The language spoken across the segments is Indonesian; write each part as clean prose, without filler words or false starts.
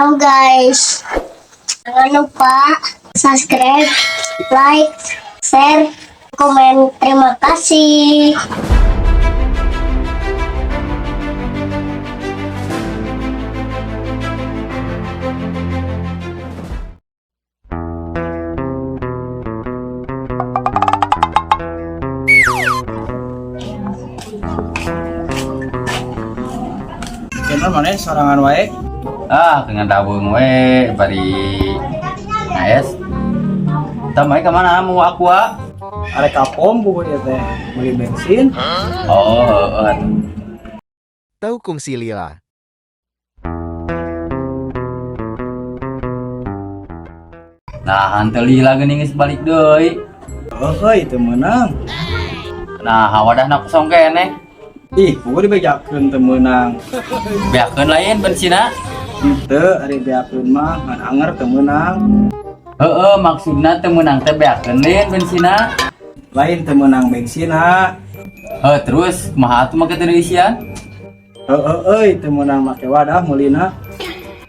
Halo guys, jangan lupa subscribe, like, share, komen. Terima kasih. Kenal mana sorangan wae? Dengan tabung we bari naes. Tamai kemana mau aku Arek kapom buku ya teh beli bensin. Oh, Tahu kungsi lila. nah hantel lila geuning geus balik deui. Oh, itu menang. Nah, wadahna kosong keneh. Ih, buku dibejakeun teu meunang. Beakeun lain bensina. Teu ari beakeun mah ngan anger teu meunang. Heeh, maksudna teu meunang teh beakeun lain bensina. Lain teu meunang bensin ha. Terus kumaha atuh make teu diisian? Euy, teu meunang make wadah meulina.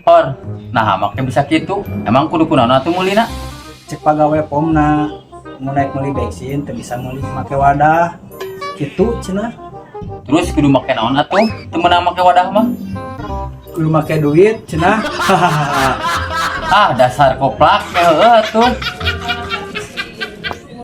Hor, nah make bisa kitu. Emang kudu kunaon atuh meulina? Cek pagawe pomna. Mun naik meuli bensin teu bisa meuli make wadah. Kitu cenah. Terus kudu make naon atuh? Teu meunang make wadah mah. Kudu make duit cenah. Dasar koplak ya tuh.